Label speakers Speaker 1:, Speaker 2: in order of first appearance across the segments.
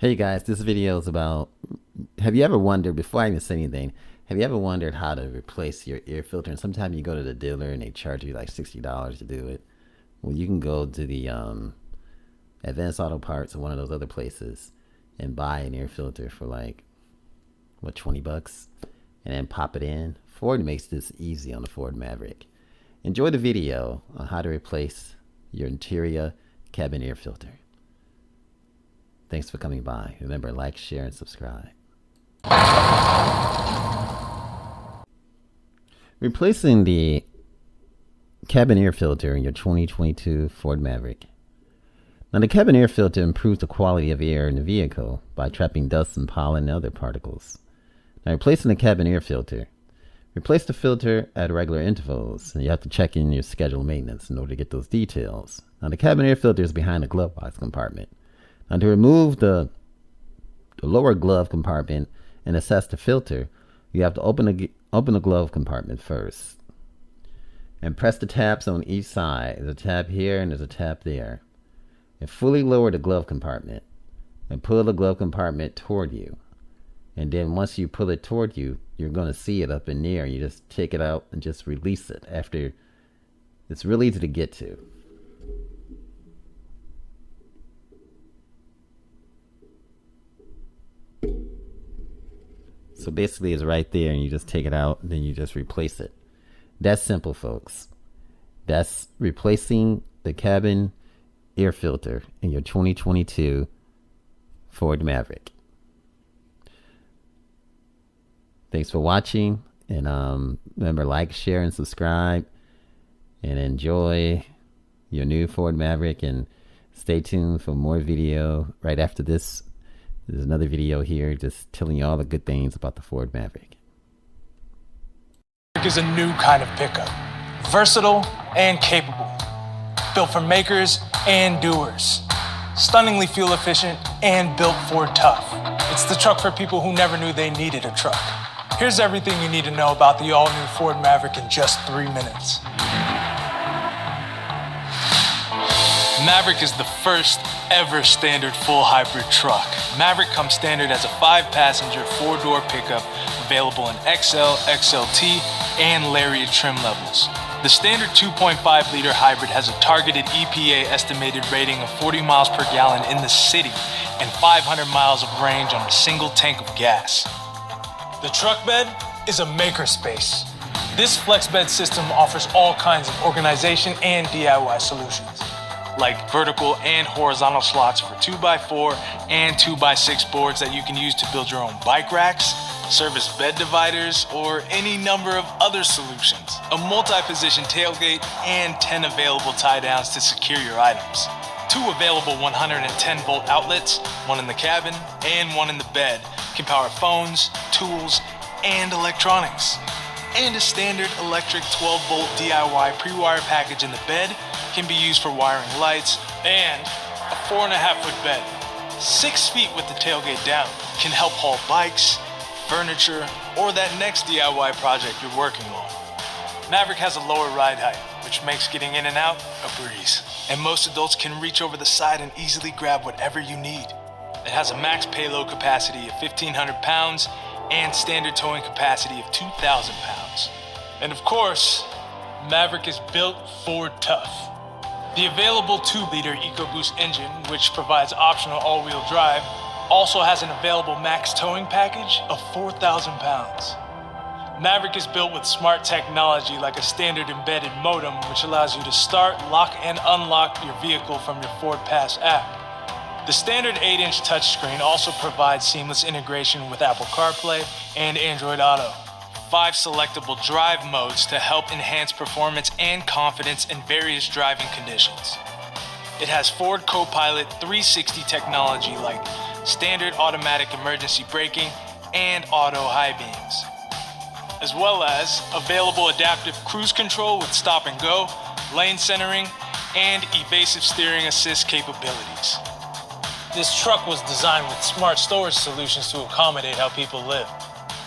Speaker 1: Hey guys, this video is about, have you ever wondered, before I even say anything, have you ever wondered how to replace your air filter? And sometimes you go to the dealer and they charge you like $60 to do it. Well, you can go to the Advanced Auto Parts or one of those other places and buy an air filter for like, what, 20 bucks? And then pop it in. Ford makes this easy on the Ford Maverick. Enjoy the video on how to replace your interior cabin air filter. Thanks for coming by. Remember, like, share, and subscribe. Replacing the cabin air filter in your 2022 Ford Maverick. Now, the cabin air filter improves the quality of air in the vehicle by trapping dust and pollen and other particles. Now, replacing the cabin air filter. Replace the filter at regular intervals, and you have to check in your scheduled maintenance in order to get those details. Now, the cabin air filter is behind the glove box compartment. Now, to remove the lower glove compartment and assess the filter, you have to open the glove compartment first and press the tabs on each side. There's a tab here and there's a tab there. And fully lower the glove compartment and pull the glove compartment toward you. And then once you pull it toward you, you're going to see it up in there. You just take it out and just release it. After, it's really easy to get to. So basically it's right there and you just take it out and then you just replace it. That's simple, folks. That's replacing the cabin air filter in your 2022 Ford Maverick. Thanks for watching, and remember, like, share, and subscribe, and enjoy your new Ford Maverick, and stay tuned for more video right after this. There's another video here just telling you all the good things about the Ford Maverick.
Speaker 2: Is a new kind of pickup, versatile and capable, built for makers and doers, stunningly fuel efficient and built Ford tough. It's the truck for people who never knew they needed a truck. Here's everything you need to know about the all-new Ford Maverick in just 3 minutes. Maverick is the first ever standard full hybrid truck. Maverick comes standard as a 5-passenger, 4-door pickup available in XL, XLT, and Lariat trim levels. The standard 2.5-liter hybrid has a targeted EPA estimated rating of 40 miles per gallon in the city and 500 miles of range on a single tank of gas. The truck bed is a makerspace. This flex bed system offers all kinds of organization and DIY solutions, like vertical and horizontal slots for 2x4 and 2x6 boards that you can use to build your own bike racks, service bed dividers, or any number of other solutions. A multi-position tailgate and 10 available tie downs to secure your items. 2 available 110-volt outlets, one in the cabin and one in the bed, can power phones, tools, and electronics. And a standard electric 12-volt DIY pre-wire package in the bed can be used for wiring lights, and a 4.5-foot bed, 6 feet with the tailgate down, can help haul bikes, furniture, or that next DIY project you're working on. Maverick has a lower ride height, which makes getting in and out a breeze. And most adults can reach over the side and easily grab whatever you need. It has a max payload capacity of 1,500 pounds and standard towing capacity of 2,000 pounds. And of course, Maverick is built Ford tough. The available 2-liter EcoBoost engine, which provides optional all-wheel drive, also has an available max towing package of 4,000 pounds. Maverick is built with smart technology like a standard embedded modem, which allows you to start, lock, and unlock your vehicle from your Ford Pass app. The standard 8-inch touchscreen also provides seamless integration with Apple CarPlay and Android Auto. 5 selectable drive modes to help enhance performance and confidence in various driving conditions. It has Ford Co-Pilot 360 technology like standard automatic emergency braking and auto high beams, as well as available adaptive cruise control with stop and go, lane centering, and evasive steering assist capabilities. This truck was designed with smart storage solutions to accommodate how people live.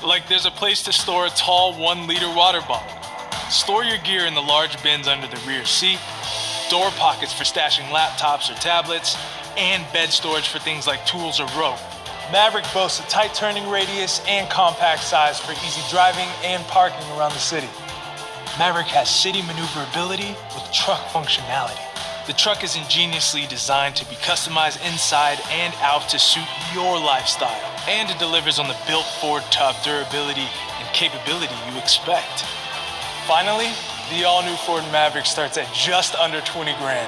Speaker 2: Like there's a place to store a tall 1-liter water bottle. Store your gear in the large bins under the rear seat, door pockets for stashing laptops or tablets, and bed storage for things like tools or rope. Maverick boasts a tight turning radius and compact size for easy driving and parking around the city. Maverick has city maneuverability with truck functionality. The truck is ingeniously designed to be customized inside and out to suit your lifestyle, and it delivers on the built Ford tough durability and capability you expect. Finally, the all-new Ford Maverick starts at just under 20 grand.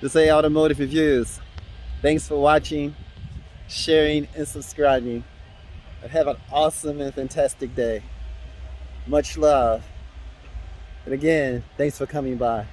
Speaker 1: This is Automotive Reviews. Thanks for watching, sharing, and subscribing. And have an awesome and fantastic day. Much love. And again, thanks for coming by.